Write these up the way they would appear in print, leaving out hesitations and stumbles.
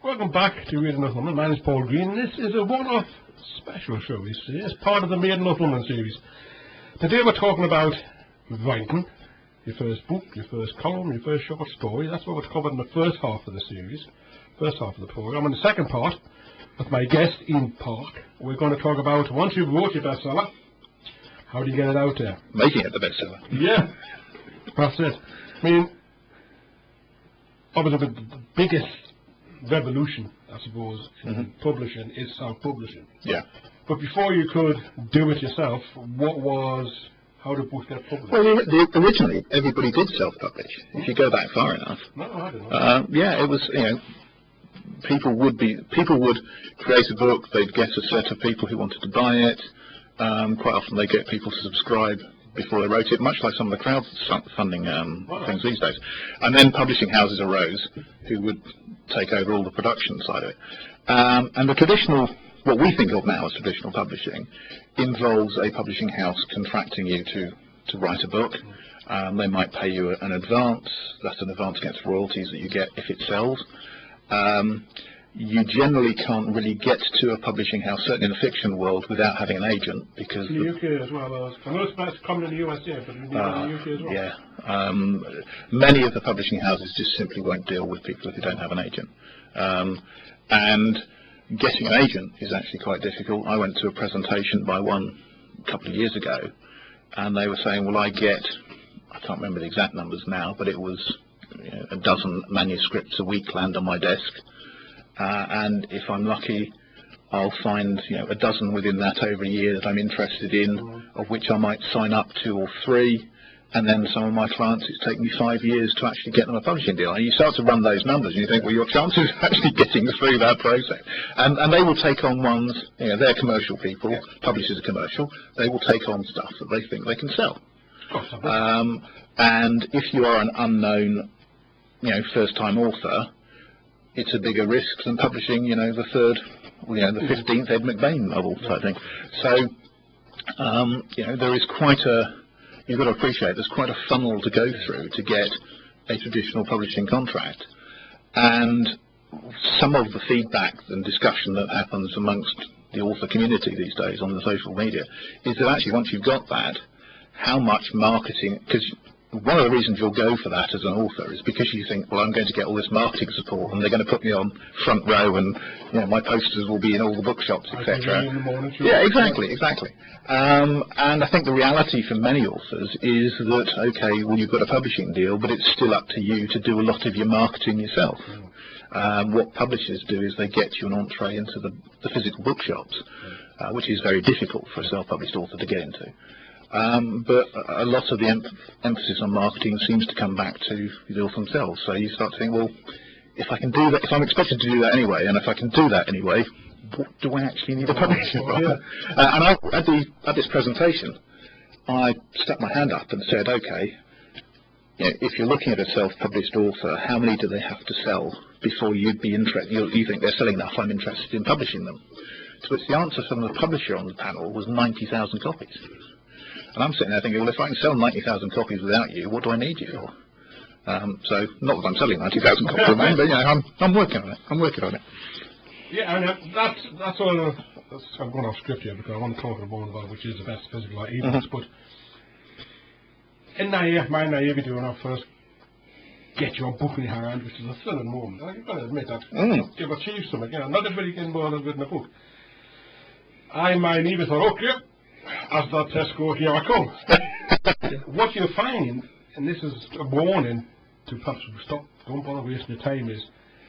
Welcome back to Reading North London. My name is Paul Green, and this is a one-off special show. It's part of the Reading North London series. Today we're talking about writing, your first book, your first column, your first short story. That's what we're covered in the first half of the series, first half of the programme. In the second part, with my guest, Iain Parke, we're going to talk about, once you've wrote your bestseller, how do you get it out there? Making it the bestseller. Yeah, that's it. I mean, obviously the biggest revolution, I suppose, in publishing is self-publishing. Yeah. But before you could do it yourself, how did books get published? Well, originally everybody did self-publish. If you go back far enough. No, I don't know. Yeah, it was, people would create a book. They'd get a set of people who wanted to buy it. Quite often they get people to subscribe before they wrote it, much like some of the crowdfunding things these days. And then publishing houses arose who would take over all the production side of it. And the traditional, what we think of now as traditional publishing, involves a publishing house contracting you to write a book. They might pay you an advance. That's an advance against royalties that you get if it sells. You generally can't really get to a publishing house, certainly in the fiction world, without having an agent, because in the UK as well. I know it's common in the USA, but in the UK as well. Yeah, many of the publishing houses just simply won't deal with people who don't have an agent, and getting an agent is actually quite difficult. I went to a presentation by one a couple of years ago, and they were saying, well, I can't remember the exact numbers now, but it was a dozen manuscripts a week land on my desk. And if I'm lucky, I'll find a dozen within that over a year that I'm interested in, of which I might sign up 2 or 3, and then some of my clients, it's taken me 5 years to actually get them a publishing deal. And you start to run those numbers, and you think, well, your chances of actually getting through that process. And they will take on ones, they're commercial people, publishers are commercial, they will take on stuff that they think they can sell. And if you are an unknown, first-time author, it's a bigger risk than publishing, the third, the 15th Ed McBain novel type thing. So, there is you've got to appreciate, there's quite a funnel to go through to get a traditional publishing contract. And some of the feedback and discussion that happens amongst the author community these days on the social media is that actually once you've got that, how much marketing, because one of the reasons you'll go for that as an author is because you think, well, I'm going to get all this marketing support, and they're going to put me on front row, and my posters will be in all the bookshops, etc. Yeah, exactly. And I think the reality for many authors is that, okay, well, you've got a publishing deal, but it's still up to you to do a lot of your marketing yourself. What publishers do is they get you an entree into the physical bookshops, which is very difficult for a self-published author to get into. But a lot of the emphasis on marketing seems to come back to the author themselves. So you start to think, well, if I can do that, if I'm expected to do that anyway, and if I can do that anyway, what do I actually need a publisher for? And at this presentation, I stuck my hand up and said, okay, if you're looking at a self-published author, how many do they have to sell before you'd be interested? You think they're selling enough, I'm interested in publishing them. To which the answer from the publisher on the panel was 90,000 copies. And I'm sitting there thinking, well, if I can sell 90,000 copies without you, what do I need you for? So, not that I'm selling 90,000 copies, but I'm working on it. Yeah, and that's all. I'm going off script here because I want to talk about which is the best physical ebooks. But in my naivety when I first get your book in your hand, which is a thrilling moment, I've got to admit that you've achieved something. Not everybody can go on written a book. My naivety thought, okay, as that Tesco, here I come. What you find, and this is a warning to perhaps stop, don't bother wasting your time, is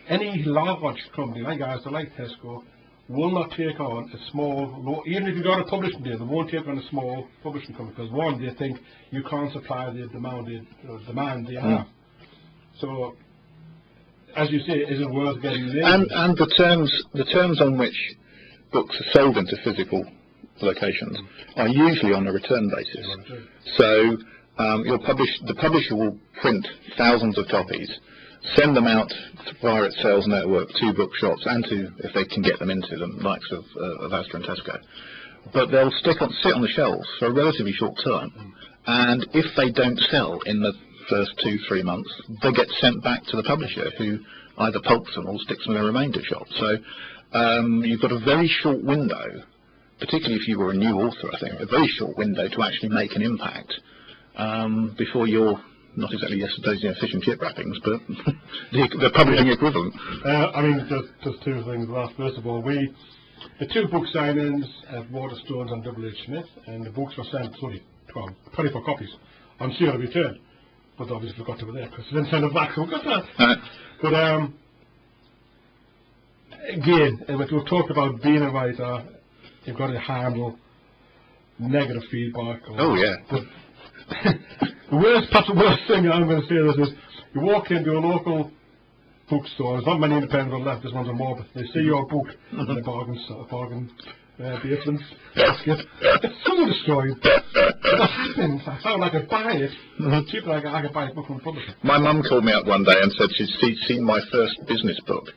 any large company like ours, like Tesco, will not take on a small, even if you've got a publishing deal, they won't take on a small publishing company because one, they think you can't supply the demand they have. So, as you say, is it worth getting in? And the terms on which books are sold into physical locations are usually on a return basis. So the publisher will print thousands of copies, send them out via its sales network to bookshops and to, if they can get them into them, likes of Asda and Tesco. But they'll sit on the shelves for a relatively short term, and if they don't sell in the first 2-3 months, they get sent back to the publisher, who either pulps them or sticks them in a remainder shop. So you've got a very short window, particularly if you were a new author, I think, a very short window to actually make an impact before you're not exactly yesterday's fish and chip wrappings, but the publishing equivalent. I mean, just two things. Well, first of all, the 2 book signings at Waterstones and W.H. Smith, and the books were sent, 24 copies, on sale of return. But obviously forgot to be there because they didn't send it back, so we got that. But again, if we've talked about being a writer, you've got to handle negative feedback. Oh yeah. But perhaps the worst thing I'm going to say is you walk into a local bookstore, there's not many independent on left, there's ones on more, but they see your book in a bargain basement basket. It's so destroyed. What happens? I found I could buy it cheaper. I could buy a book from the publisher. My mum called me up one day and said she'd seen my first business book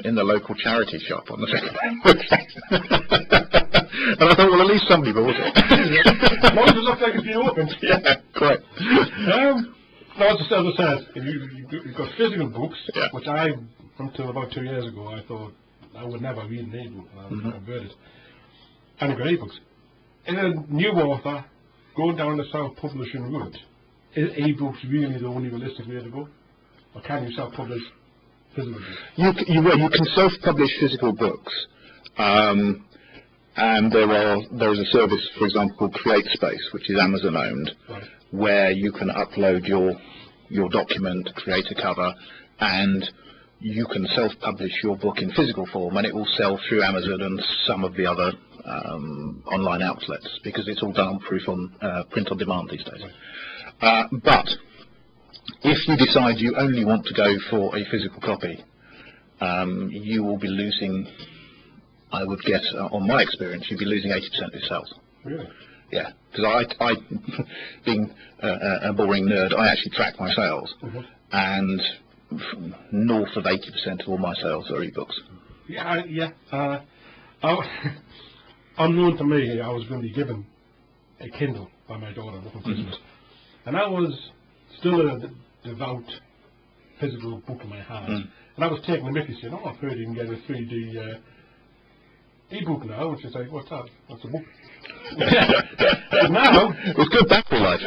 in the local charity shop on the and I thought, well, at least somebody bought it. As long as it looks like it's been opened. Yeah, correct. No, as I said, you've got physical books, which until about 2 years ago, I thought I would never read an e-book, and I converted. And you've got e-books. In a new author, going down the self-publishing route, is e-books really the only realistic way to go? Or can you self-publish physical books? You can self-publish physical books. And there is a service, for example, called CreateSpace, which is Amazon owned, where you can upload your document, create a cover, and you can self-publish your book in physical form, and it will sell through Amazon and some of the other online outlets, because it's all done on print on demand these days. But if you decide you only want to go for a physical copy, you will be losing, I would guess, on my experience, you'd be losing 80% of your sales. Really? Yeah, because I being a boring nerd, I actually track my sales, and north of 80% of all my sales are ebooks. Yeah. Unknown to me, I was going to be given a Kindle by my daughter for Christmas, and I was still a devout physical book in my hand, and I was taking the mickey saying, "Oh, I've heard you can get a 3D e-book now," which is like, "What's that? What's a book?" But now it's good battery life.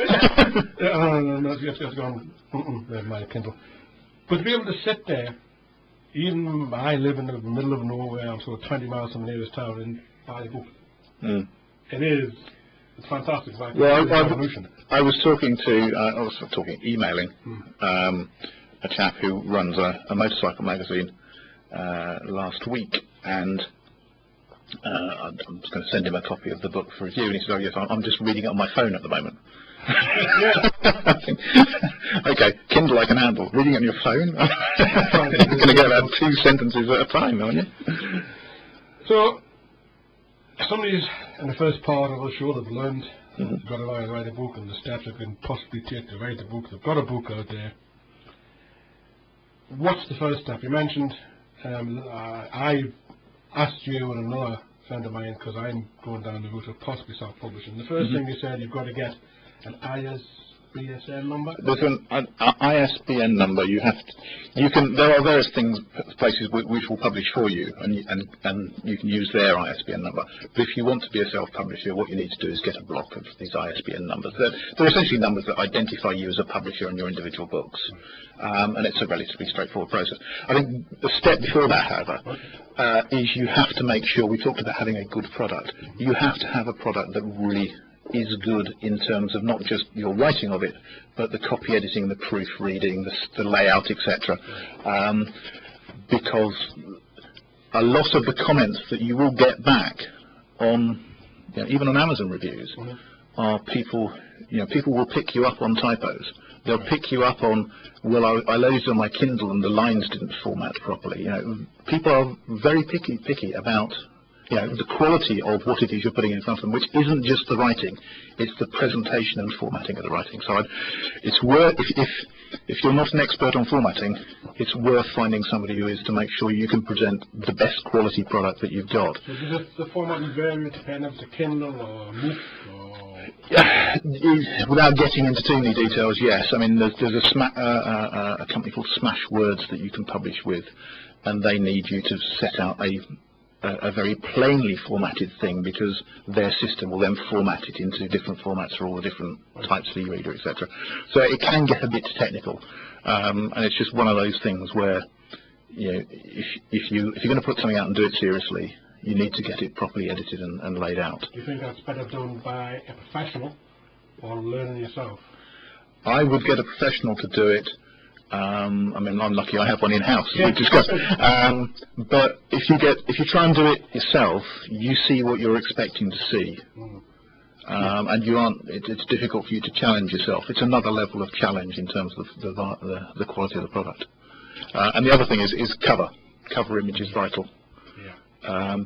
No, it's gone. My Kindle. But to be able to sit there, even I live in the middle of nowhere, I'm sort of 20 miles from the nearest town, and buy a book. It's fantastic. It's like I was emailing a chap who runs a motorcycle magazine last week, and I'm just going to send him a copy of the book for review, and he said, "Oh yes, I'm just reading it on my phone at the moment." Okay, Kindle I can handle. Reading it on your phone? You're going to get about 2 sentences at a time, aren't you? So, somebody's in the first part of the show, they've learned they've got to write a book, and the steps they can possibly take to write a book. They've got a book out there. What's the first step? You mentioned, I asked you and another friend of mine, because I'm going down the route of possibly self-publishing. The first thing you said, you've got to get an ISBN number. There's an ISBN number. You can. There are various places which will publish for you, and you can use their ISBN number. But if you want to be a self-publisher, what you need to do is get a block of these ISBN numbers. They're essentially numbers that identify you as a publisher and your individual books, and it's a relatively straightforward process. I think the step before that, however, is you have to make sure. We talked about having a good product. You have to have a product that really is good in terms of not just your writing of it, but the copy editing, the proofreading, the layout, etc. Because a lot of the comments that you will get back on, even on Amazon reviews, are people. People will pick you up on typos. They'll pick you up on, well, I loaded on my Kindle and the lines didn't format properly. People are very picky about the quality of what it is you're putting in front of them, which isn't just the writing, it's the presentation and formatting of the writing. So it's worth, if you're not an expert on formatting, it's worth finding somebody who is, to make sure you can present the best quality product that you've got. So does the formatting vary depending if it's a Kindle or a MOOC? Without getting into too many details, yes. I mean, there's a company called Smash Words that you can publish with, and they need you to set out a very plainly formatted thing, because their system will then format it into different formats for all the different types of e-reader, etc. So it can get a bit technical, and it's just one of those things where, you know, if you're going to put something out and do it seriously, you need to get it properly edited and laid out. Do you think that's better done by a professional or learning yourself? I would get a professional to do it. I mean, I'm lucky I have one in-house, as Yeah. we've discussed. But if you try and do it yourself, you see what you're expecting to see. And you aren't. It's difficult for you to challenge yourself. It's another level of challenge in terms of the quality of the product. And the other thing is cover image is vital.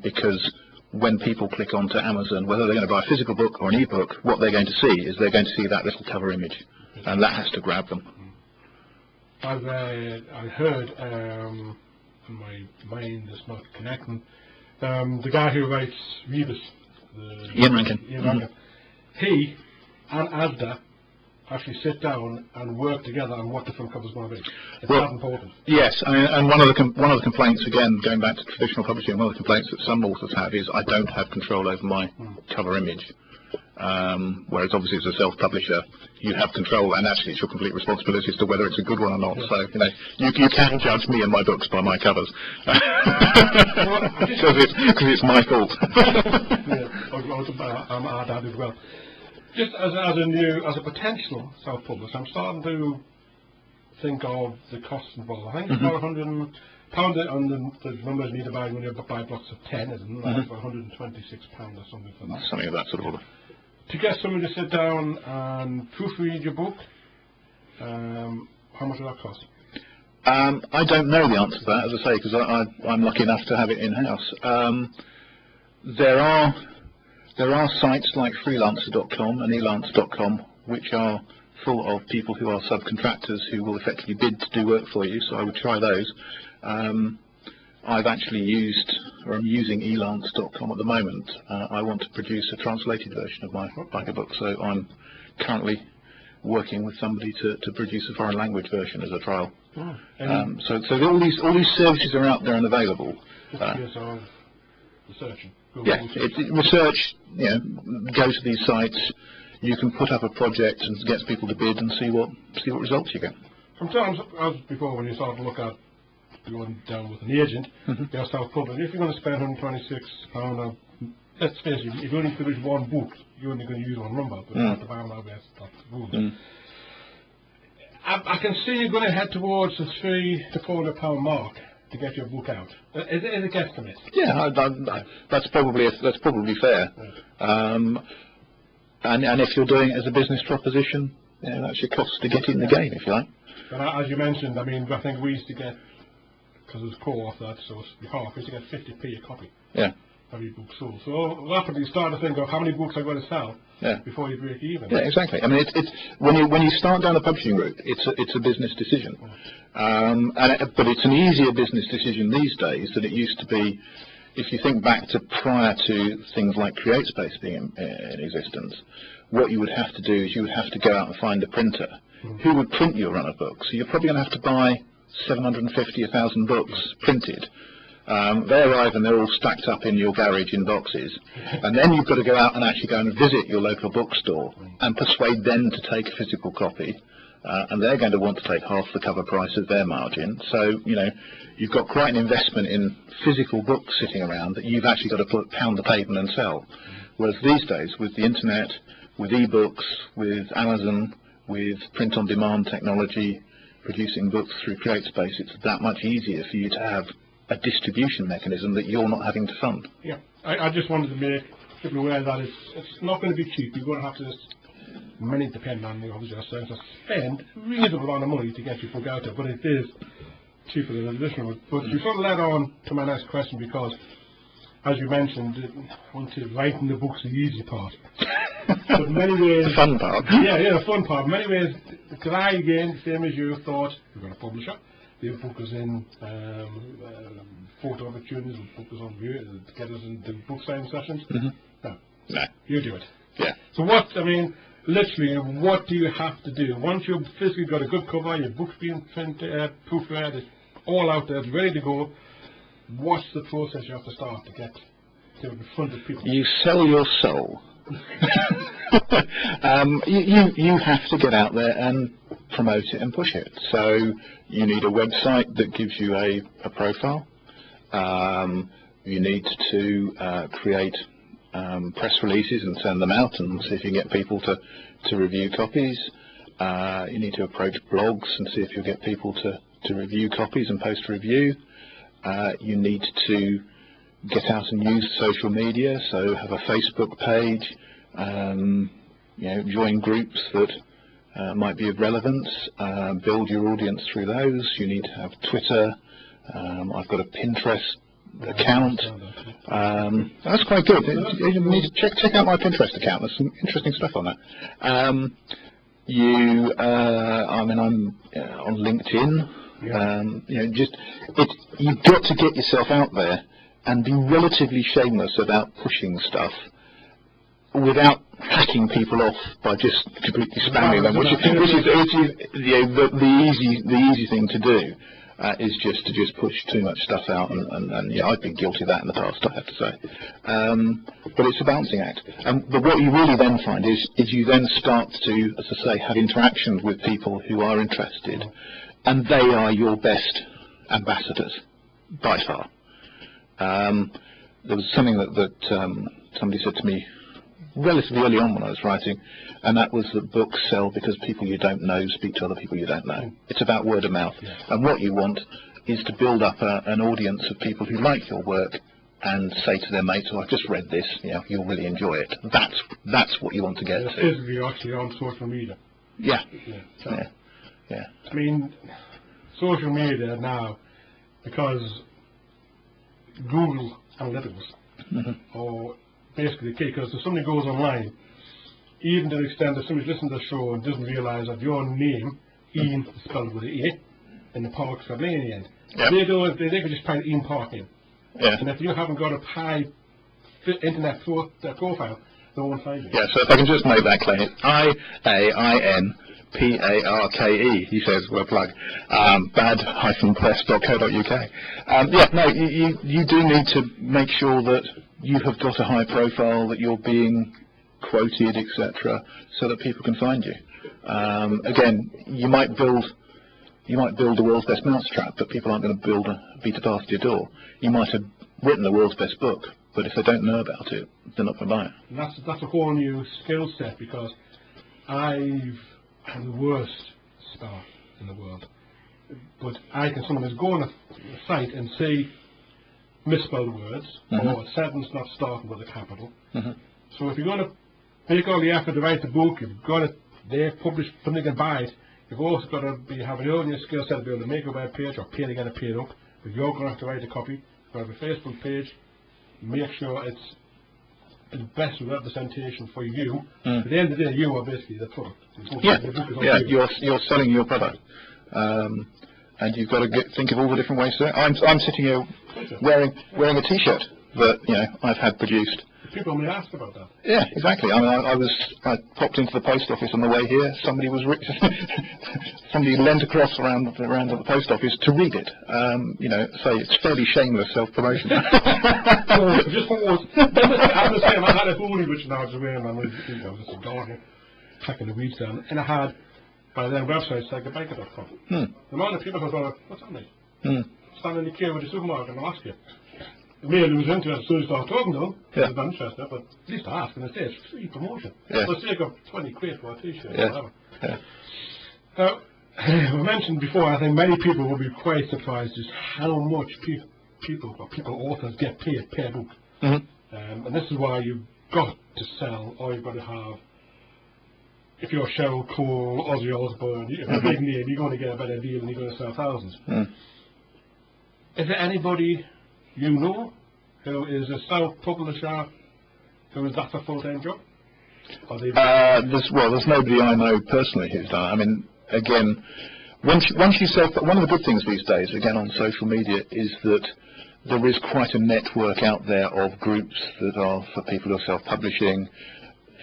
Because when people click onto Amazon, whether they're going to buy a physical book or an e-book, what they're going to see is they're going to see that little cover image, and that has to grab them. I heard, my mind is not connecting, the guy who writes Rebus, Iain Rankin. He and Asda actually sit down and work together on what the front cover's going to be. It's that important. Yes, I mean, and one of the complaints, again, going back to traditional publishing, one of the complaints that some authors have is I don't have control over my cover image. Whereas obviously as a self-publisher, you have control, and actually it's your complete responsibility as to whether it's a good one or not. So, you know, you can judge me and my books by my covers. Because it's my fault. I'm our dad as well. Just as a potential self-publisher, I'm starting to think of the costs involved. I think it's about £100, and the numbers need to buy when you buy blocks of 10, isn't it? It's about £126 or something for that. Something of that sort of order. To get someone to sit down and proofread your book, how much will that cost? I don't know the answer to that, as I say, because I'm lucky enough to have it in-house. There are sites like freelancer.com and elance.com which are full of people who are subcontractors who will effectively bid to do work for you, so I would try those. I've actually used, or I'm using elance.com at the moment. I want to produce a translated version of my Biker book, so I'm currently working with somebody to produce a foreign language version as a trial. So all these services are out there and available. Researching. Research, you know, go to these sites, you can put up a project and get people to bid and see what results you get. Sometimes, as before, when you start to look at going down with an agent, you're self-publishing. If you're going to spend £126, let's face it, if you only finish one book, you're only going to use one number, but at the bottom of that's the rule. I can see you're going to head towards the £300 to £400 mark to get your book out. Is it a guesstimate? Yeah, that's probably fair. And if you're doing it as a business proposition, yeah, that's your cost to get in the game, if you like. And as you mentioned, I mean, I think we used to get, because it was co-author, so it's half, we used to get 50p a copy. Yeah. Every book sold. So rapidly you start to think of how many books I'm going to sell before you break even. Yeah, exactly. I mean, it's when you start down the publishing route, it's a business decision, but it's an easier business decision these days than it used to be. If you think back to prior to things like CreateSpace being in existence, what you would have to do is you would have to go out and find a printer who would print your run of books. So you're probably going to have to buy 750, 1,000 books printed. They arrive and they're all stacked up in your garage in boxes, and then you've got to go out and actually go and visit your local bookstore and persuade them to take a physical copy, and they're going to want to take half the cover price of their margin. So, you know, you've got quite an investment in physical books sitting around that you've actually got to pound the pavement and sell. Whereas these days, with the internet, with e-books, with Amazon, with print-on-demand technology, producing books through CreateSpace, it's that much easier for you to have a distribution mechanism that you're not having to fund. Yeah, I just wanted to make people aware that it's not going to be cheap. You're going to have to, many depend on you, obviously, spend a reasonable amount of money to get your book out there, but it is cheaper than an additional one. But you sort of led on to my next question, because, as you mentioned, writing the book's the easy part. But in many ways, the fun part. Yeah, the fun part. In many ways, because I, again, same as you, thought we're going to publish it. We'll focus in photo opportunities, we'll focus on get us into book signing sessions. No, you do it. Yeah. So literally, what do you have to do? Once you've physically got a good cover, your book's been printed, proofread, it's all out there, it's ready to go, what's the process you have to start to get to in front of people? You sell your soul. You have to get out there and promote it and push it. So you need a website that gives you a profile. You need to create press releases and send them out and see if you can get people to review copies. You need to approach blogs and see if you'll get people to review copies and post a review. You need to get out and use social media, so have a Facebook page, join groups that might be of relevance, build your audience through those. You need to have Twitter. I've got a Pinterest account. That's quite good. You need to check out my Pinterest account. There's some interesting stuff on that. I'm on LinkedIn. You've got to get yourself out there and be relatively shameless about pushing stuff without hacking people off by just completely spamming them, which is the easy thing to do. Is just to push too much stuff out, and I've been guilty of that in the past, I have to say. But it's a balancing act. But what you really then find is you then start to, as I say, have interactions with people who are interested, and they are your best ambassadors by far. There was something that somebody said to me relatively early on when I was writing, and that was that books sell because people you don't know speak to other people you don't know. It's about word of mouth. Yeah. And what you want is to build up an audience of people who like your work and say to their mates, "Oh, I've just read this, you'll really enjoy it." That's what you want to get to. Physically, actually on social media. Yeah. Yeah. Social media now, because Google Analytics, or basically, because if somebody goes online, even to the extent that somebody's listening to the show and doesn't realise that your name, Iain, is spelled with an A, and the Parke's got an A in the end. Yep. They could just type Iain Parke in. Yeah. And if you haven't got a high internet profile, they won't find you. Yeah, so if I can just make that clear, IAIN Parke, he says, we're plug, bad-press.co.uk. You do need to make sure that you have got a high profile, that you're being quoted, etc., so that people can find you. Again, you might build the world's best mousetrap, but people aren't going to beat it past your door. You might have written the world's best book, but if they don't know about it, they're not going to buy it. And that's a whole new skill set, because I've had the worst start in the world. But I can sometimes go on a site and see misspelled words, or a sentence not starting with a capital. So if you're going to make all the effort to write the book, you've got it there, published, somebody can buy it. You've also got to have your own skill set to be able to make a web page or pay to get it paid up. If you're going to have to write a copy, you've got to have a Facebook page, make sure it's the best representation for you. At the end of the day, you are basically the product. You're selling your product. And you've got to think of all the different ways to do it. I'm sitting here wearing a T-shirt that I've had produced. People may ask about that. Yeah, exactly. I mean, I popped into the post office on the way here. Somebody leant across around the post office to read it. So it's fairly shameless self-promotion. Just pause. I'm the same. I had a hoodie which now is wearing. I'm just a gardener, packing the weeds down, and I had by then websites like thebanker.com. The amount of people who thought, "What's that mean?" Standing in the queue with the supermarket and ask you. Really was interested as soon as I started talking to them. I was interested, but at least I ask, and they say it's free promotion. For the sake of 20 quid for a T-shirt or whatever. Now, we mentioned before, I think many people will be quite surprised just how much authors get paid per book. And this is why you've got to sell, or you've got to have, if you're Cheryl Cole, Ozzy Osbourne, if you're a big name, you're going to get a better deal and you're going to sell thousands. Is there anybody you know who is a self-publisher who is that a full-time job? There's nobody I know personally who's done it. I mean, again, once you one of the good things these days, again on social media, is that there is quite a network out there of groups that are for people who are self-publishing.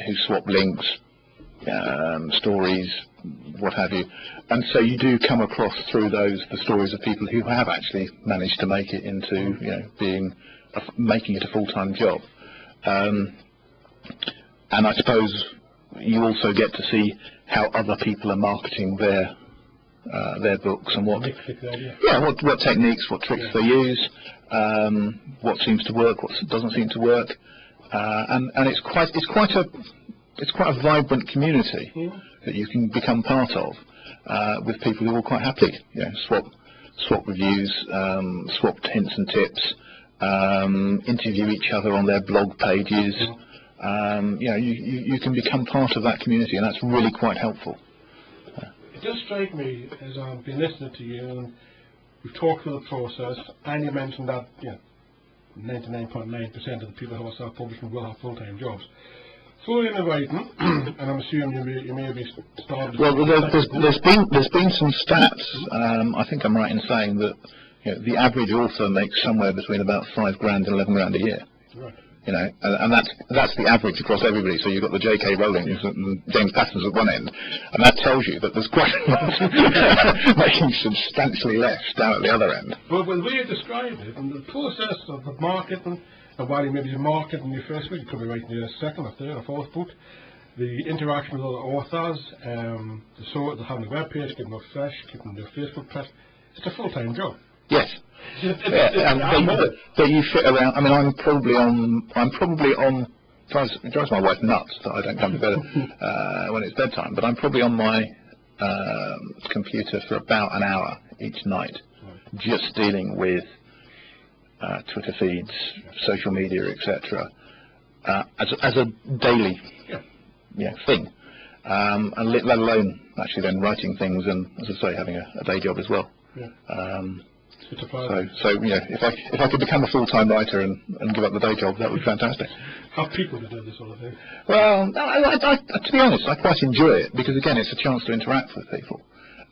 who swap links, stories, what have you, and so you do come across through those the stories of people who have actually managed to make it into making it a full-time job, and I suppose you also get to see how other people are marketing their books and what techniques, what tricks they use, what seems to work, what doesn't seem to work, and it's quite a vibrant community that you can become part of, with people who will quite happily swap reviews, swap hints and tips, interview each other on their blog pages. You can become part of that community, and that's really quite helpful. It does strike me, as I've been listening to you, and we've talked through the process, and you mentioned that 99.9% of the people who are self-publishing will have full-time jobs. So in the writing, and I'm assuming you may be started. Well, there's been some stats. I think I'm right in saying that the average author makes somewhere between about $5,000 and $11,000 a year. Right. And that's the average across everybody. So you've got the J.K. Rowlings and James Pattons at one end, and that tells you that there's quite a lot making substantially less down at the other end. Well, the way you described it, and the process of the marketing, and while you maybe you're marketing your first book, you could be writing your second or third or fourth book, the interaction with other authors, the sort of having a web page, keeping it fresh, keeping your Facebook page, it's a full-time job. Yes. But you fit around. I mean, I'm probably on. It drives my wife nuts that I don't come to bed when it's bedtime. But I'm probably on my computer for about an hour each night, just dealing with Twitter feeds, social media, etc. As a daily thing, and let alone actually then writing things and, as I say, having a day job as well. Yeah. So if I could become a full-time writer and give up the day job, that would be fantastic. Have people to do this sort of thing? Well, to be honest, I quite enjoy it because again, it's a chance to interact with people.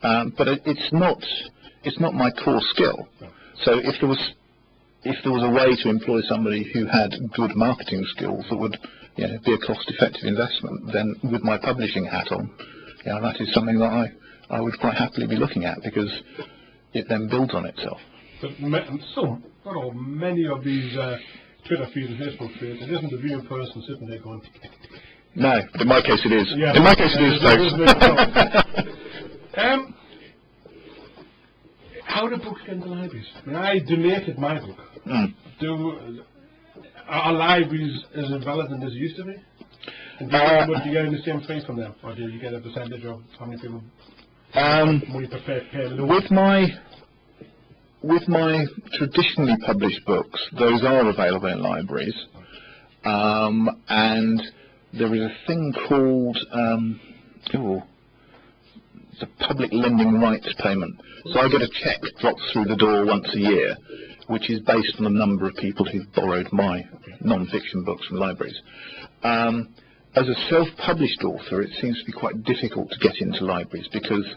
But it's not my core skill. No. So if there was a way to employ somebody who had good marketing skills that would be a cost-effective investment, then with my publishing hat on, that is something that I would quite happily be looking at because it then builds on itself. But many of these Twitter feeds and Facebook feeds, it isn't a real person sitting there going. No, but in my case it is. Yeah, in my case it is, folks. How do books get into libraries? I mean, I donated my book. Are libraries as relevant as they used to be? And do you get the same fee from them, or do you get a percentage of how many people? With my traditionally published books, those are available in libraries, and there is a thing called the public lending rights payment. So I get a cheque dropped through the door once a year, which is based on the number of people who've borrowed my non-fiction books from libraries. As a self-published author, it seems to be quite difficult to get into libraries because,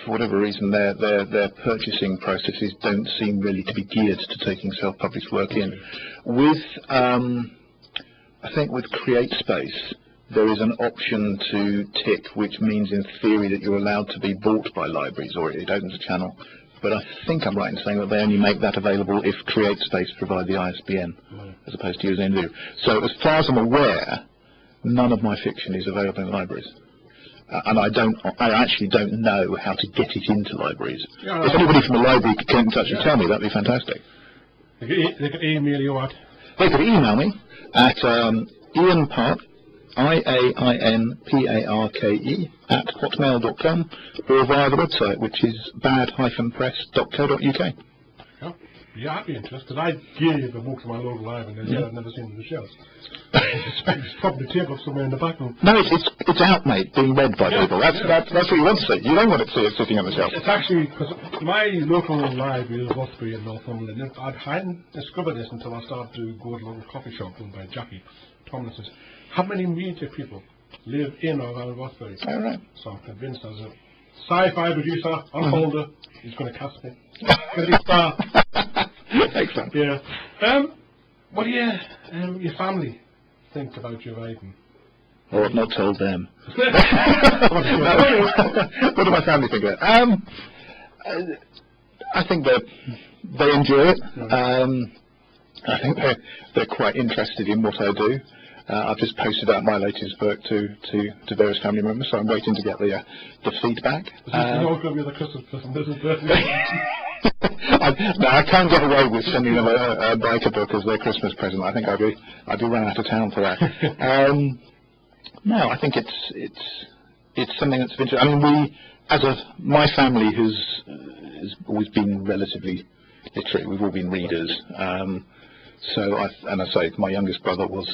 for whatever reason, their purchasing processes don't seem really to be geared to taking self-published work in. With, I think with CreateSpace, there is an option to tick, which means in theory that you're allowed to be bought by libraries, or it opens a channel. But I think I'm right in saying that they only make that available if CreateSpace provide the ISBN, as opposed to using do. So as far as I'm aware, none of my fiction is available in libraries. And I actually don't know how to get it into libraries. If anybody from the library could get in touch and tell me, that'd be fantastic. They could email you at? They could email me at Iain Parke, IAINPARKE @hotmail.com, or via the website, which is bad-press.co.uk. Yeah, I'd be interested, because I gave a book to my local library and I've never seen it in the shelves. It's probably tape up somewhere in the back room. No, it's out, mate, being read by people. That's what you want to see. You don't want to see it sitting on the shelf. It's actually, because my local library is Rothbury in Northumberland. I hadn't discovered this until I started to go to a local coffee shop run by Jackie Tomlinson. How many media people live in or around Rothbury? All right. So I'm convinced as a sci-fi producer on Holder, he's going to cast me. Star. Excellent. Yeah. What do your family think about your writing? or I've not told them. What do my family think of it? I think they enjoy it. I think they're quite interested in what I do. I've just posted out my latest book to various family members, so I'm waiting to get the feedback. Is this going to be the Christmas present? This is birthday. No, I can't get away with sending them a biker book as their Christmas present. I think I'd be run out of town for that. No, I think it's something that's of interest. I mean, my family has always been relatively literate. We've all been readers. So I say my youngest brother was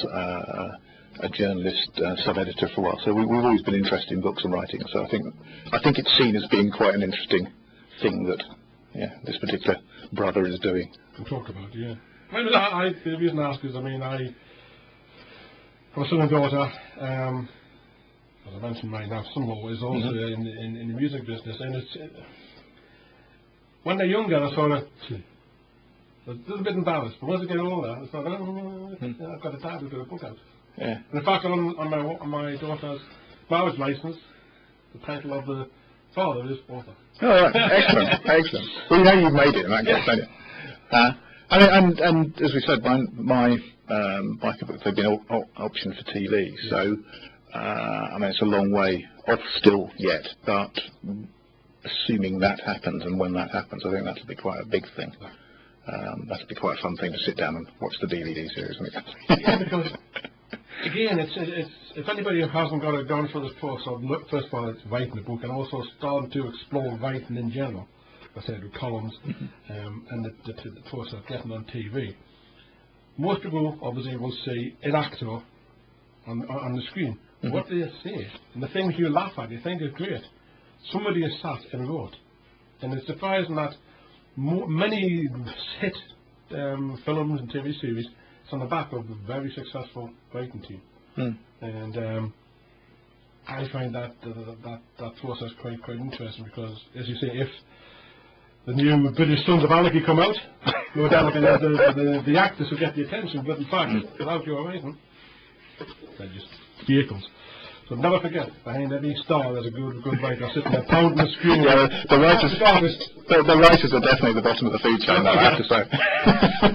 a journalist, sub-editor for a while. So we've always been interested in books and writing. So I think it's seen as being quite an interesting thing that this particular brother is doing. We'll talk about the reason I ask is, I mean, I have a son and daughter. As I mentioned, my now son-in-law is also in the music business, and it's when they're younger, I sort of a little bit embarrassed, but once they get older, I thought, I've got a dad who do a book out. Yeah. And in fact, on my daughter's marriage license, the title of the father is author. Oh, right. Excellent, excellent. Well, you know you've made it in that case, don't you? And as we said, my biker books have been optioned for TV, so I mean it's a long way off still yet, but assuming that happens, and when that happens, I think that'll be quite a big thing. That'll be quite a fun thing to sit down and watch the DVD series when it comes. Yeah, because again, it's if anybody who hasn't gone through this process, first of all, it's writing a book, and also starting to explore writing in general. I said with columns, and the process of getting on TV. Most people obviously will see an actor on the screen. What they say, and the things you laugh at, you think is great. Somebody has sat and wrote, and it's surprising that many hit films and TV series is on the back of a very successful writing team, and I find that process quite interesting, because, as you say, if the new British Sons of Anarchy come out, no doubt the actors will get the attention, but in fact, without your writing, they're just vehicles. So never forget, behind every star there's a good writer sitting there pounding the screen. Yeah, the writers are definitely the bottom of the food chain, I have to say.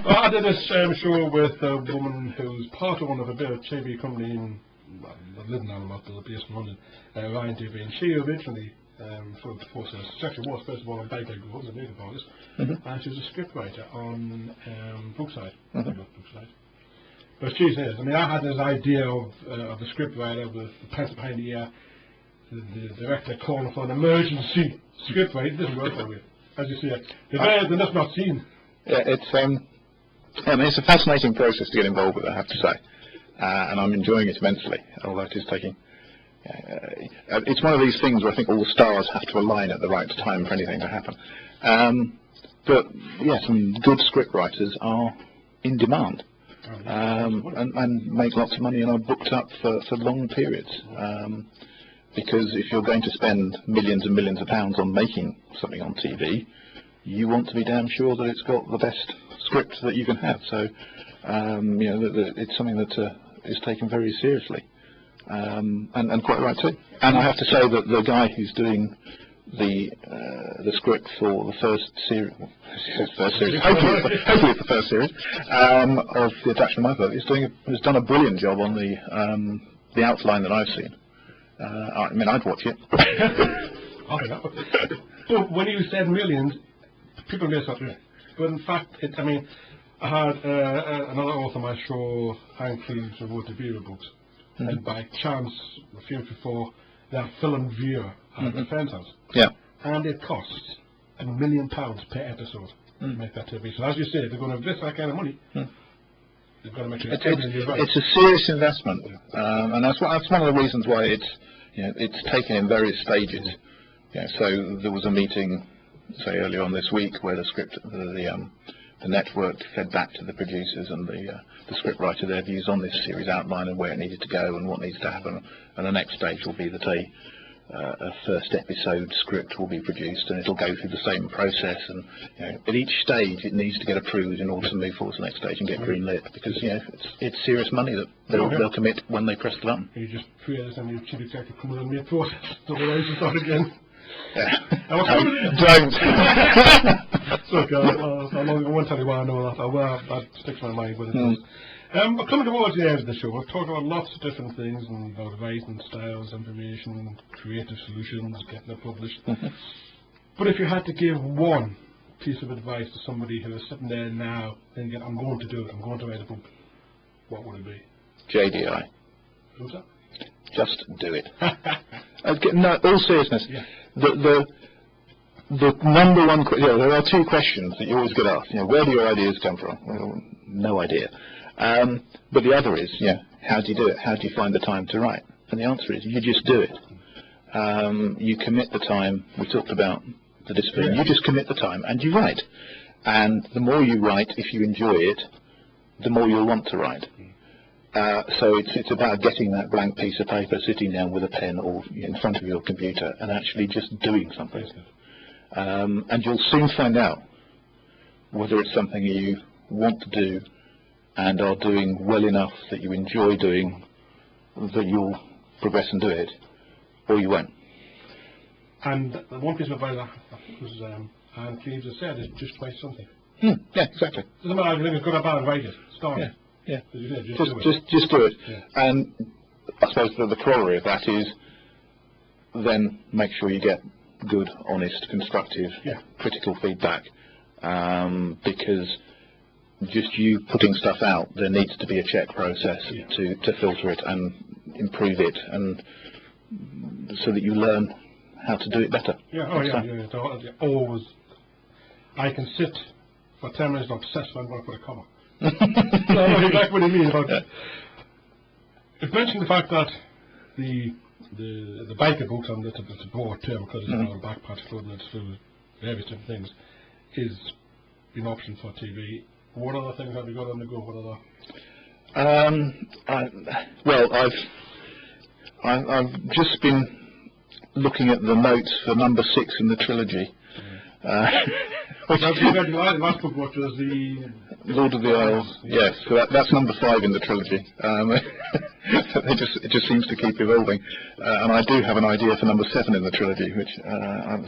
Well, I did this show with a woman who's part owner of a bit of TV company in Lydon, based in London, Ryan TV, and she originally sort of the process. She actually was first of all on Baker Girls, a native artist, and she was a scriptwriter on Brookside. Brookside. But she says, I mean, I had this idea of the scriptwriter with the pencil behind the ear, the director calling for an emergency scriptwriter. It doesn't work that way. As you see, they're just not seen. Yeah, it's a fascinating process to get involved with, I have to say, and I'm enjoying it immensely. Although it is taking. It's one of these things where I think all the stars have to align at the right time for anything to happen. But yes, I mean, good scriptwriters are in demand. And make lots of money and are booked up for long periods, because if you're going to spend millions and millions of pounds on making something on TV, you want to be damn sure that it's got the best script that you can have. So it's something that is taken very seriously, and quite right too. And I have to say that the guy who's doing the script for the first series, hopefully it's the first series of the Attachment of my book, has done a brilliant job on the outline that I've seen. I mean, I'd watch it. So when you said millions, people may start doing it, but in fact, I mean, I had another author on my show, Iain Parke, who wrote the viewer books, and by chance, a few before, that film viewer at a friend's house. Yeah. And it costs £1 million per episode to make that TV. So as you say, if they're going to invest that kind of money, they've got to make it. It's a serious investment, and that's one of the reasons why it's taken in various stages. So there was a meeting, say earlier on this week, where the network fed back to the producers and the scriptwriter their views on this series outline and where it needed to go and what needs to happen. And the next stage will be that a first episode script will be produced, and it'll go through the same process, and at each stage it needs to get approved in order to move forward to the next stage and get green lit, because it's serious money that they'll commit when they press the button. You just pray that some of your chief executive come in and make process, otherwise you start again. Yeah. Don't. So, I won't tell you why I know that. That sticks in my mind, but it does. We're coming towards the end of the show. We've talked about lots of different things, and about writing styles, information, creative solutions, getting it published. But if you had to give one piece of advice to somebody who is sitting there now thinking, I'm going to do it, I'm going to write a book, what would it be? JDI. Who's that? Just do it. No, all seriousness. Yeah. The number one, there are two questions that you always get asked. Where do your ideas come from? Well, no idea. But the other is, how do you do it? How do you find the time to write? And the answer is, you just do it. You commit the time. We talked about the discipline. You just commit the time and you write. And the more you write, if you enjoy it, the more you'll want to write. So it's about getting that blank piece of paper, sitting down with a pen or in front of your computer and actually just doing something. And you'll soon find out whether it's something you want to do and are doing well enough that you enjoy doing, that you'll progress and do it, or you won't. And one piece of advice I think was Iain Cleves has said is just write something. Yeah, exactly. Doesn't matter if you think it's good or bad, write it. Start it. Yeah. Just do it. Yeah. And I suppose the corollary of that is then make sure you get good, honest, constructive, critical feedback, because just you putting stuff out, there needs to be a check process to filter it and improve it, and so that you learn how to do it better. Always. I can sit for 10 minutes and obsess when I'm going to put a comma. I know exactly what you mean about that. You've mentioned the fact that the biker books, and it's a broad term because it's on backpacks, clothing, it's through various different things, is an option for TV. What other things have you got on the go? What other? I've just been looking at the notes for number 6 in the trilogy. The last book was the Lord of the Isles. Yes, so that's number 5 in the trilogy. It just seems to keep evolving, and I do have an idea for number 7 in the trilogy, which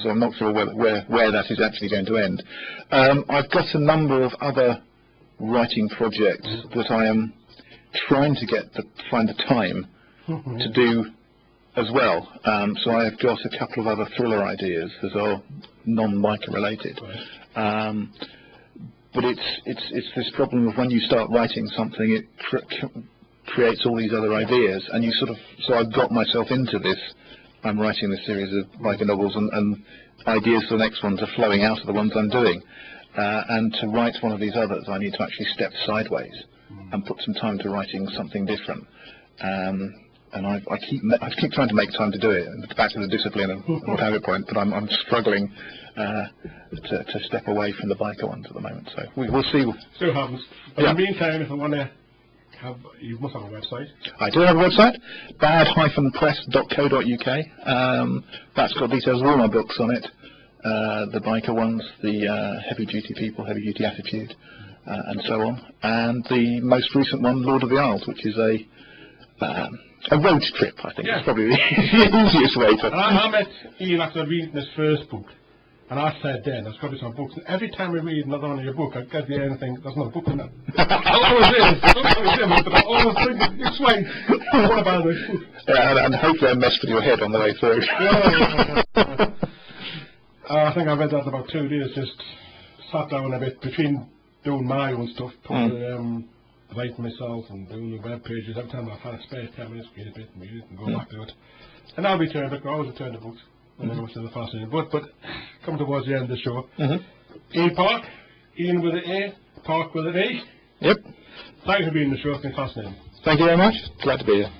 so I'm not sure where that is actually going to end. I've got a number of other writing projects that I am trying to find the time to do as well. So I've got a couple of other thriller ideas that are non-biker related. But it's this problem of when you start writing something, it creates all these other ideas, and you so I've got myself into this. I'm writing this series of biker novels, and ideas for the next ones are flowing out of the ones I'm doing. And to write one of these others, I need to actually step sideways and put some time to writing something different. And I keep trying to make time to do it, back to the discipline and PowerPoint, but I'm struggling to step away from the biker ones at the moment. So we'll see. So happens. But in the meantime, if I want to you must have a website. I do have a website, bad-press.co.uk. That's got details of all my books on it. The biker ones, the heavy duty people, heavy duty attitude, and so on. And the most recent one, Lord of the Isles, which is a road trip, I think. It's probably the easiest way to... I met Iain after reading his first book, and I said then, there's got to be some books. And every time we read another one of your book, I get the end and think, there's no book in that. But I always think, explain, what about this book? And hopefully I messed with your head on the way through. I think I read that in about 2 days, just sat down a bit between doing my own stuff, writing myself and doing the web pages. Every time I've had a spare 10 minutes, read a bit and read it and go back to it. And I'll return it, I always return the books. Which is a fascinating book. But come towards the end of the show. Iain Parke, Iain with an A, Parke with an A. Yep. Thanks for being on the show, it's been fascinating. Thank you very much. Glad to be here.